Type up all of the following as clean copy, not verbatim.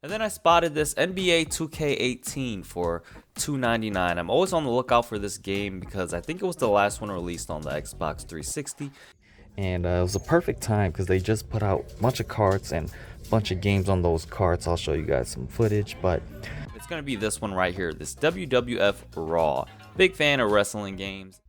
And then I spotted this NBA 2K18 for $2.99. I'm always on the lookout for this game because I think it was the last one released on the Xbox 360. And it was a perfect time because they just put out a bunch of carts and a bunch of games on those carts. I'll show you guys some footage, but it's going to be this one right here, this WWF Raw. Big fan of wrestling games.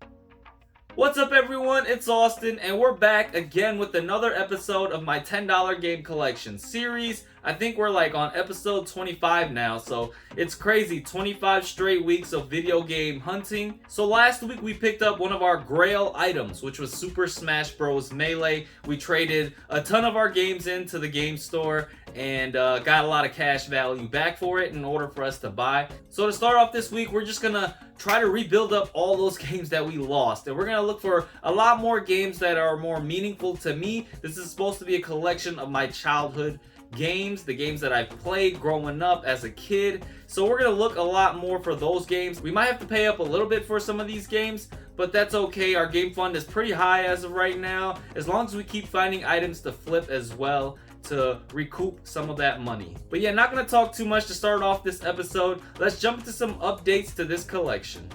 What's up everyone, it's Austin, and we're back again with another episode of my $10 game collection series. I think we're like on episode 25 now, so it's crazy, 25 straight weeks of video game hunting. So last week we picked up one of our grail items, which was Super Smash Bros. Melee. We traded a ton of our games into the game store and got a lot of cash value back for it in order for us to buy. So to start off this week, we're just gonna try to rebuild up all those games that we lost, and we're gonna look for a lot more games that are more meaningful to me. This is supposed to be a collection of my childhood games, the games that I played growing up as a kid. So we're gonna look a lot more for those games. We might have to pay up a little bit for some of these games, but that's okay. Our game fund is pretty high as of right now, as long as we keep finding items to flip as well to recoup some of that money. But yeah, not gonna talk too much to start off this episode. Let's jump into some updates to this collection.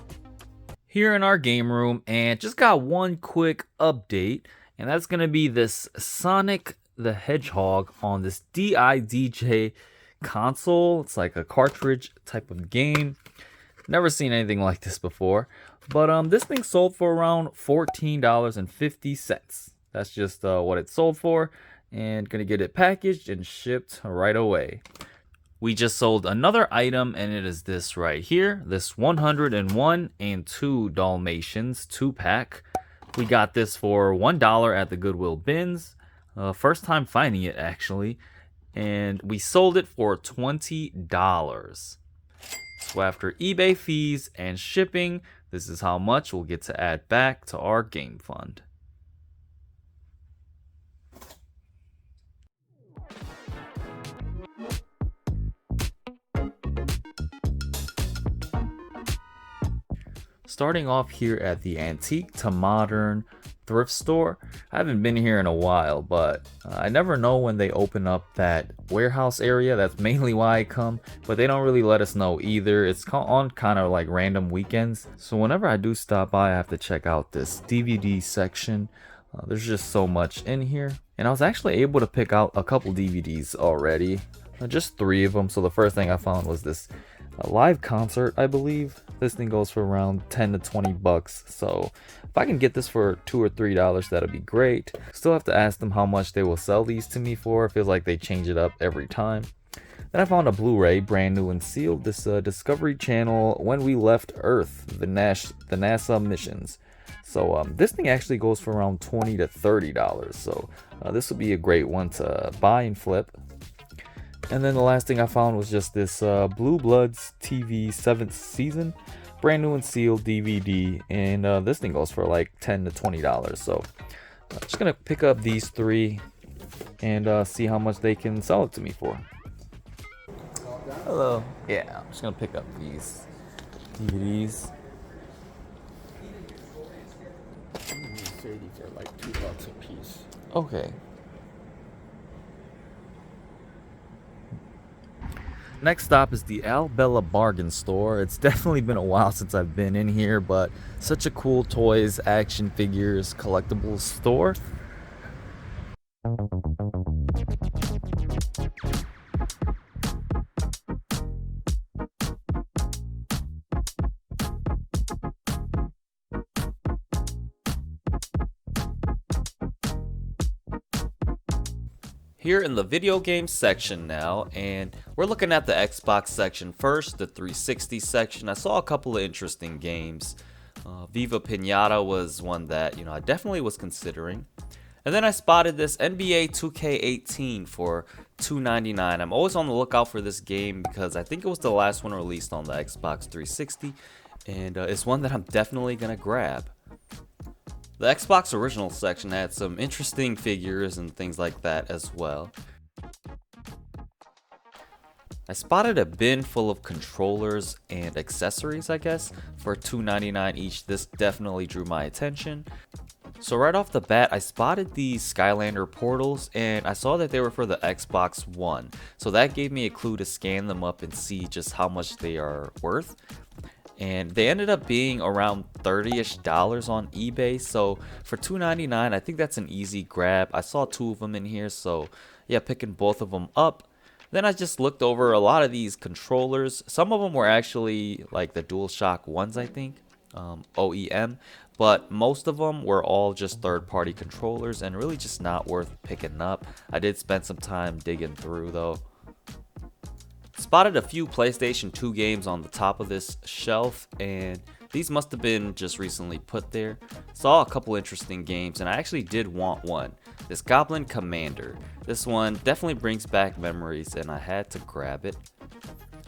Here in our game room, and just got one quick update, and that's gonna be this Sonic the Hedgehog on this DIDJ console. It's like a cartridge type of game. Never seen anything like this before, but this thing sold for around $14.50. That's just what it sold for, and gonna get it packaged and shipped right away. We just sold another item, and it is this right here, this 101 and 2 Dalmatians 2-pack. We got this for $1 at the Goodwill bins. First time finding it actually, and we sold it for $20. So after eBay fees and shipping, this is how much we'll get to add back to our game fund. Starting off here at the antique to modern thrift store. I haven't been here in a while, but I never know when they open up that warehouse area. That's mainly why I come, but they don't really let us know either. It's on kind of like random weekends, so whenever I do stop by, I have to check out this DVD section. There's just so much in here, and I was actually able to pick out a couple DVDs already, just 3 of them. So the first thing I found was this live concert, I believe. This thing goes for around 10 to 20 bucks, so if I can get this for $2 or $3, that'd be great. Still have to ask them how much they will sell these to me for. It feels like they change it up every time. Then I found a Blu-ray, brand new and sealed, this Discovery Channel When We Left Earth, the NASA missions. So this thing actually goes for around $20 to $30, so this would be a great one to buy and flip. And then the last thing I found was just this Blue Bloods TV 7th season, brand new and sealed DVD, and this thing goes for like $10 to $20. So I'm just gonna pick up these 3 and see how much they can sell it to me for. Hello. Yeah, I'm just gonna pick up these DVDs. Say these are like $2 a piece. Okay. Next stop is the Albella bargain store. It's definitely been a while since I've been in here, but such a cool toys, action figures, collectibles store. Here in the video game section now, and we're looking at the Xbox section first, the 360 section. I saw a couple of interesting games. Viva Pinata was one that, I definitely was considering. And then I spotted this NBA 2K18 for $2.99. I'm always on the lookout for this game because I think it was the last one released on the Xbox 360, and it's one that I'm definitely gonna grab. The Xbox original section had some interesting figures and things like that as well. I spotted a bin full of controllers and accessories, I guess, for $2.99 each. This definitely drew my attention. So right off the bat, I spotted these Skylander portals and I saw that they were for the Xbox One. So that gave me a clue to scan them up and see just how much they are worth. And they ended up being around $30-ish on eBay. So for $2.99, I think that's an easy grab. I saw 2 of them in here, so yeah, picking both of them up. Then I just looked over a lot of these controllers. Some of them were actually like the DualShock ones, I think, OEM. But most of them were all just third-party controllers and really just not worth picking up. I did spend some time digging through though. Spotted a few PlayStation 2 games on the top of this shelf, and these must have been just recently put there. Saw a couple interesting games, and I actually did want one. This Goblin Commander. This one definitely brings back memories, and I had to grab it.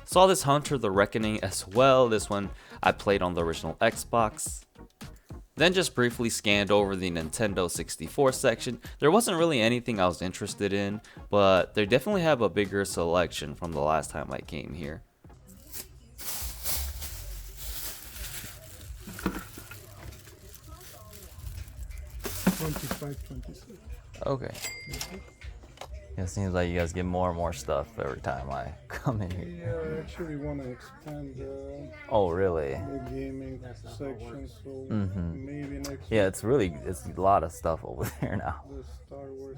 Saw this Hunter the Reckoning as well. This one I played on the original Xbox. Then just briefly scanned over the Nintendo 64 section. There wasn't really anything I was interested in, but they definitely have a bigger selection from the last time I came here. Okay. It seems like you guys get more and more stuff every time I come in here. Yeah, I actually want to expand Oh, really? the gaming section, so maybe next Yeah, it's a lot of stuff over there now. the Star Wars.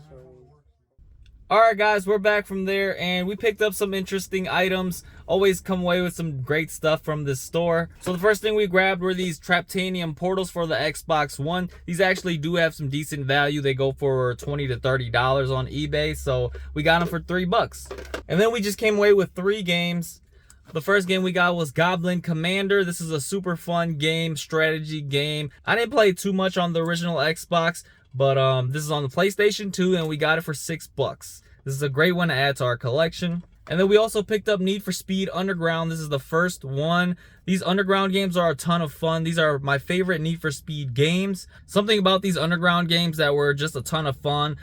Alright guys, we're back from there and we picked up some interesting items. Always come away with some great stuff from this store. So the first thing we grabbed were these Traptanium portals for the Xbox One. These actually do have some decent value. They go for $20 to $30 on eBay, so we got them for $3. And then we just came away with 3 games. The first game we got was Goblin Commander. This is a super fun game, strategy game. I didn't play too much on the original Xbox, but this is on the PlayStation 2 and we got it for $6. This is a great one to add to our collection. And then we also picked up Need for Speed Underground. This is the first one. These Underground games are a ton of fun. These are my favorite Need for Speed games. Something about these Underground games that were just a ton of fun,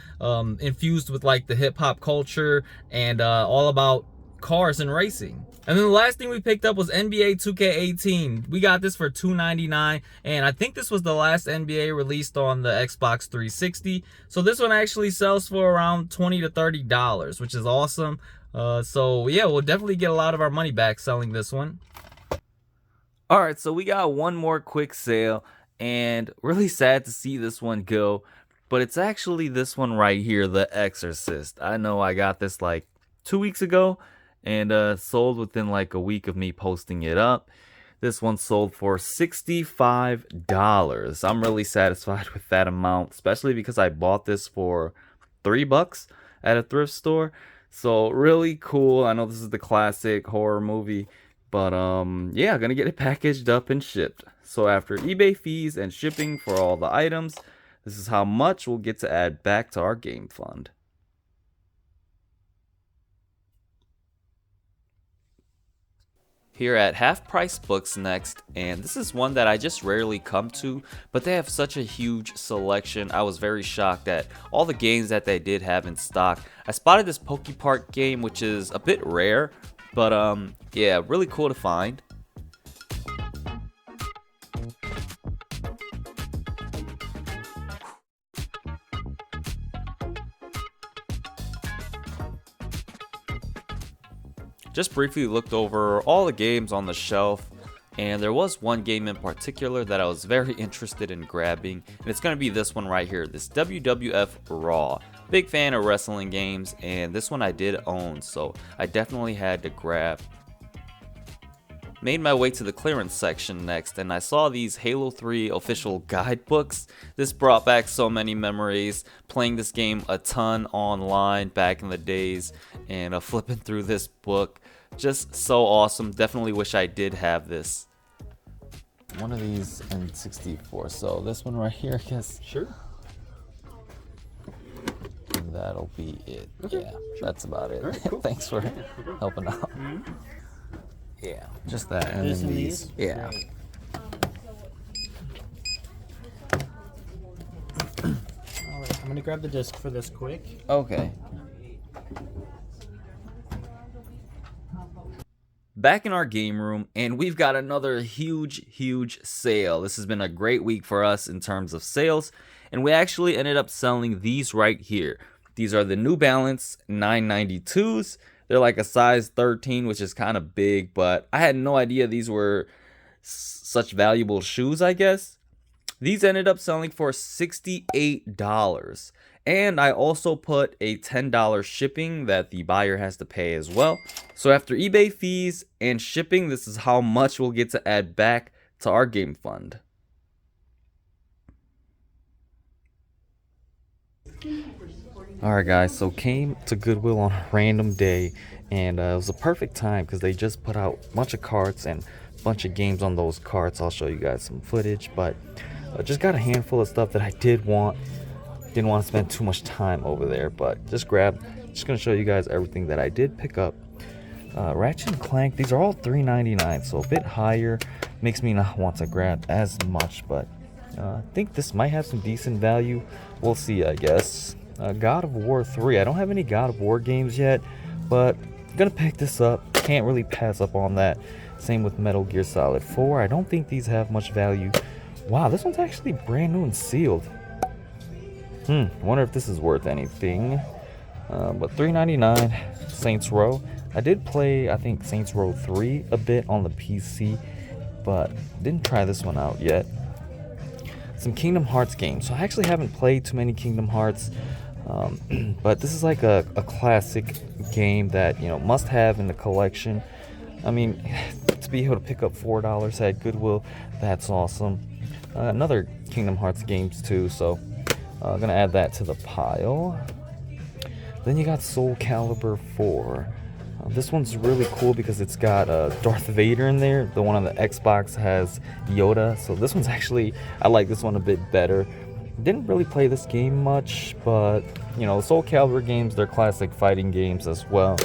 infused with like the hip hop culture and all about cars and racing. And then the last thing we picked up was NBA 2K18. We got this for $2.99, and I think this was the last NBA released on the Xbox 360. So this one actually sells for around $20 to $30, which is awesome. So yeah, we'll definitely get a lot of our money back selling this one. All right, so we got one more quick sale, and really sad to see this one go, but it's actually this one right here, The Exorcist. I know I got this like 2 weeks ago, and sold within like a week of me posting it up. This one sold for $65. I'm really satisfied with that amount, especially because I bought this for $3 at a thrift store. So really cool. I know this is the classic horror movie, but yeah, gonna get it packaged up and shipped. So after eBay fees and shipping for all the items, this is how much we'll get to add back to our game fund. Here at Half Price Books next, and this is one that I just rarely come to, but they have such a huge selection. I was very shocked at all the games that they did have in stock. I spotted this PokePark game, which is a bit rare, but yeah, really cool to find. Just briefly looked over all the games on the shelf, and there was one game in particular that I was very interested in grabbing, and it's going to be this one right here, this WWF Raw. Big fan of wrestling games, and this one I did own, so I definitely had to grab. Made my way to the clearance section next, and I saw these Halo 3 official guidebooks. This brought back so many memories, playing this game a ton online back in the days, and flipping through this book. Just so awesome. Definitely wish I did have this. One of these in 64, so this one right here, I guess. Sure. That'll be it. Okay, Yeah, sure. That's about it. All right, cool. Thanks for helping out. Yeah, just that. And This then and these. these? Yeah. Alright, I'm gonna grab the disc for this quick. Okay. back in our game room, and we've got another huge sale. This has been a great week for us in terms of sales, and we actually ended up selling these right here. These are the New Balance 992s. They're like a size 13, which is kind of big, but I had no idea these were such valuable shoes, I guess. These ended up selling for $68. And I also put a $10 shipping that the buyer has to pay as well. So after eBay fees and shipping, this is how much we'll get to add back to our game fund. Alright guys, so came to Goodwill on a random day, and it was a perfect time because they just put out a bunch of carts and a bunch of games on those carts. I'll show you guys some footage, but just got a handful of stuff that I didn't want to spend too much time over there, but just gonna show you guys everything that I did pick up. Ratchet and Clank, these are all $3.99, so a bit higher, makes me not want to grab as much, but I think this might have some decent value. We'll see, I guess. God of War 3, I don't have any God of War games yet, but I'm gonna pick this up. Can't really pass up on that. Same with Metal Gear Solid 4. I don't think these have much value. Wow, this one's actually brand new and sealed. Wonder if this is worth anything. But $3.99, Saints Row. I did play, I think, Saints Row 3 a bit on the PC, but didn't try this one out yet. Some Kingdom Hearts games. So I actually haven't played too many Kingdom Hearts, but this is like a classic game that, you know, must have in the collection. I mean, to be able to pick up $4 at Goodwill, that's awesome. Another Kingdom Hearts games too, so I'm gonna add that to the pile. Then you got Soul Calibur 4. This one's really cool because it's got Darth Vader in there. The one on the Xbox has Yoda, so this one's actually, I like this one a bit better. Didn't really play this game much, but you know, Soul Calibur games, they're classic fighting games as well.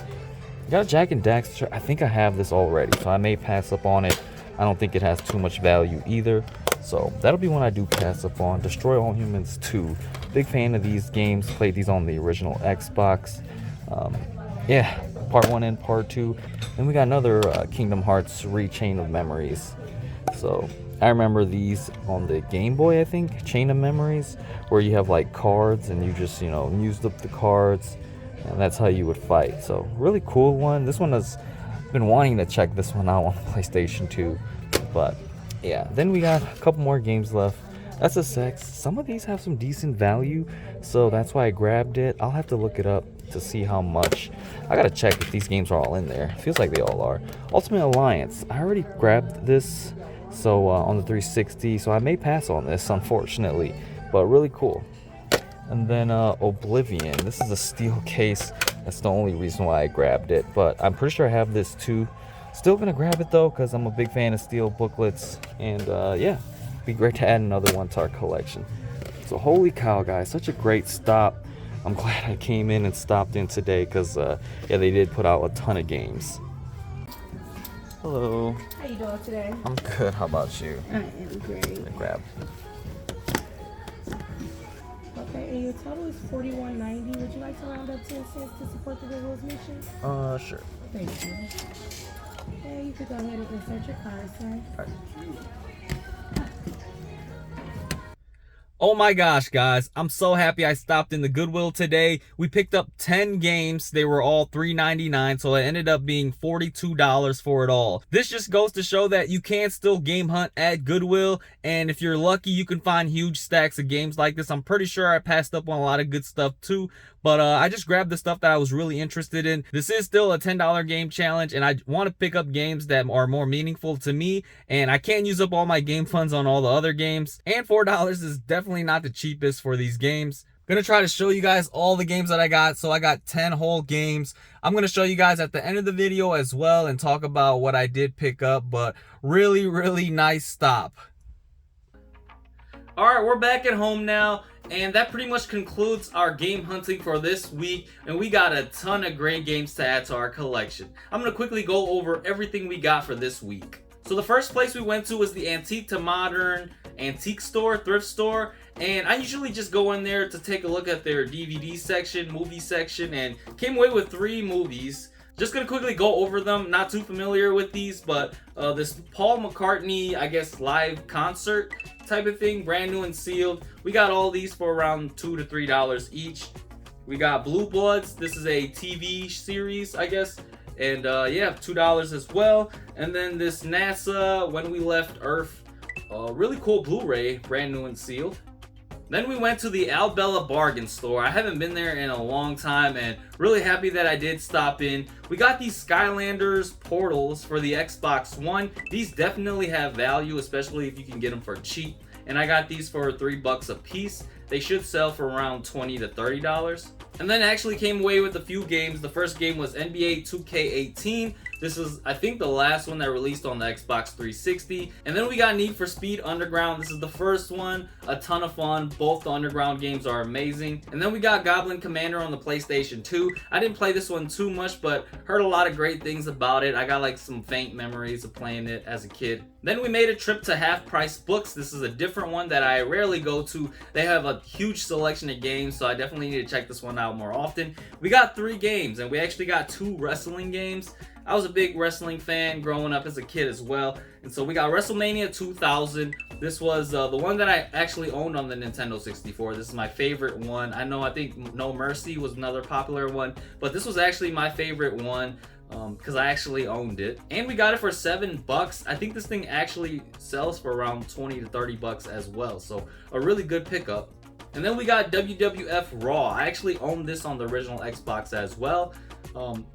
Got a Jak and Daxter. I think I have this already, so I may pass up on it. I don't think it has too much value either, so that'll be one I do pass up on. Destroy All Humans 2. Big fan of these games. Played these on the original Xbox. Yeah, part 1 and part 2. Then we got another Kingdom Hearts Chain of Memories. So I remember these on the Game Boy, I think, Chain of Memories, where you have like cards and you just, you know, used up the cards, and that's how you would fight. So really cool one. This one has been wanting to check this one out on PlayStation 2, but yeah. Then we got a couple more games left. SSX, some of these have some decent value, so that's why I grabbed it. I'll have to look it up to see how much. I gotta check if these games are all in there. Feels like they all are. Ultimate Alliance, I already grabbed this, so on the 360, so I may pass on this, unfortunately, but really cool. And then Oblivion, this is a steel case. That's the only reason why I grabbed it, but I'm pretty sure I have this too. Still gonna grab it though, because I'm a big fan of steel booklets, and yeah, be great to add another one to our collection. So holy cow guys, such a great stop. I'm glad I came in and stopped in today, because yeah, they did put out a ton of games. Hello. How you doing today? I'm good, how about you? I am great. Grab. Okay, and your total is $41.90. Would you like to round up 10 cents to support the Goodwill's mission? Sure. Thank you. Okay, you could go ahead and insert your card, sir. All right. Oh my gosh, guys, I'm so happy I stopped in the Goodwill today. We picked up 10 games. They were all $3.99, so it ended up being $42 for it all. This just goes to show that you can still game hunt at Goodwill, and if you're lucky, you can find huge stacks of games like this. I'm pretty sure I passed up on a lot of good stuff too, but I just grabbed the stuff that I was really interested in. This is still a $10 game challenge, and I want to pick up games that are more meaningful to me, and I can't use up all my game funds on all the other games, and $4 is definitely not the cheapest for these games. I'm gonna try to show you guys all the games that I got. So I got 10 whole games. I'm gonna show you guys at the end of the video as well and talk about what I did pick up, but really nice stop. All right, we're back at home now, and that pretty much concludes our game hunting for this week, and we got a ton of great games to add to our collection. I'm gonna quickly go over everything we got for this week. So the first place we went to was the Antique to Modern antique store, thrift store, and I usually just go in there to take a look at their DVD section, movie section, and came away with 3 movies. Just gonna quickly go over them. Not too familiar with these, but this Paul McCartney, I guess, live concert type of thing, brand new and sealed. We got all these for around $2 to $3 each. We got Blue Bloods. This is a TV series, I guess, and yeah, $2 as well. And then this NASA When We Left Earth, really cool Blu-ray, brand new and sealed. Then we went to the Albella bargain store. I haven't been there in a long time and really happy that I did stop in. We got these Skylanders portals for the Xbox One. These definitely have value, especially if you can get them for cheap. And I got these for $3 a piece. They should sell for around $20 to $30. And then I actually came away with a few games. The first game was NBA 2K18. This is, I think, the last one that released on the Xbox 360. And then we got Need for Speed Underground. This is the first one. A ton of fun. Both the Underground games are amazing. And then we got Goblin Commander on the PlayStation 2. I didn't play this one too much, but heard a lot of great things about it. I got like some faint memories of playing it as a kid. Then we made a trip to Half Price Books. This is a different one that I rarely go to. They have a huge selection of games, so I definitely need to check this one out more often. We got 3 games, and we actually got 2 wrestling games. I was a big wrestling fan growing up as a kid as well. And so we got WrestleMania 2000. This was the one that I actually owned on the Nintendo 64. This is my favorite one. I think No Mercy was another popular one, but this was actually my favorite one because I actually owned it. And we got it for $7. I think this thing actually sells for around $20 to $30 as well. So a really good pickup. And then we got WWF Raw. I actually owned this on the original Xbox as well.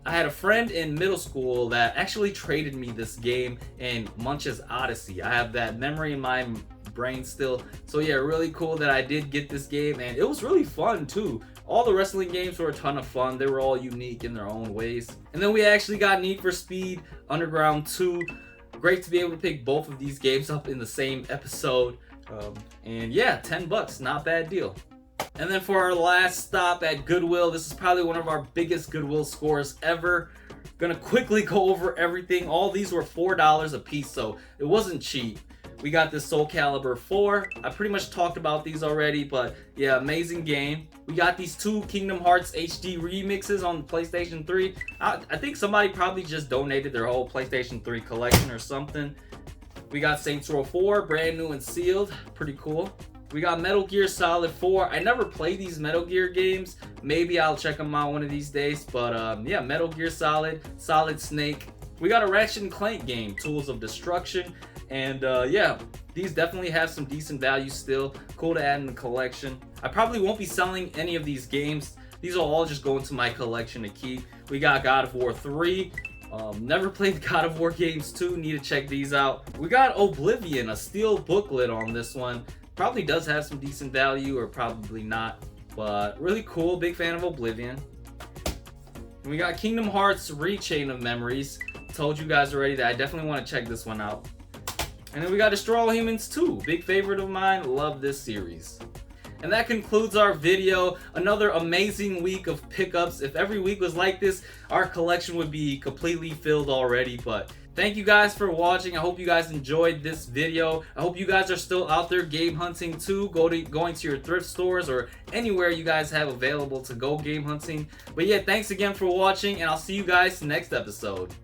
I had a friend in middle school that actually traded me this game in Munch's Odyssey. I have that memory in my brain still. So yeah, really cool that I did get this game, and it was really fun too. All the wrestling games were a ton of fun. They were all unique in their own ways. And then we actually got Need for Speed Underground 2. Great to be able to pick both of these games up in the same episode. And yeah, $10, not bad deal. And then for our last stop at Goodwill, this is probably one of our biggest Goodwill scores ever. Gonna quickly go over everything. All these were $4 a piece, so it wasn't cheap. We got this Soul Calibur 4. I pretty much talked about these already, but yeah, amazing game. We got these 2 Kingdom Hearts HD remixes on PlayStation 3. I think somebody probably just donated their whole PlayStation 3 collection or something. We got Saints Row 4, brand new and sealed. Pretty cool. We got Metal Gear Solid 4. I never played these Metal Gear games. Maybe I'll check them out one of these days. But yeah, Metal Gear Solid, Solid Snake. We got a Ratchet and Clank game, Tools of Destruction. And yeah, these definitely have some decent value still. Cool to add in the collection. I probably won't be selling any of these games. These will all just go into my collection to keep. We got God of War 3. Never played God of War games 2. Need to check these out. We got Oblivion, a steel booklet on this one. Probably does have some decent value, or probably not, but really cool. Big fan of Oblivion. And we got Kingdom Hearts Rechain of Memories. Told you guys already that I definitely want to check this one out. And then we got Destroy All Humans 2. Big favorite of mine. Love this series. And that concludes our video. Another amazing week of pickups. If every week was like this, our collection would be completely filled already, but thank you guys for watching. I hope you guys enjoyed this video. I hope you guys are still out there game hunting too. Going to your thrift stores or anywhere you guys have available to go game hunting. But yeah, thanks again for watching, and I'll see you guys next episode.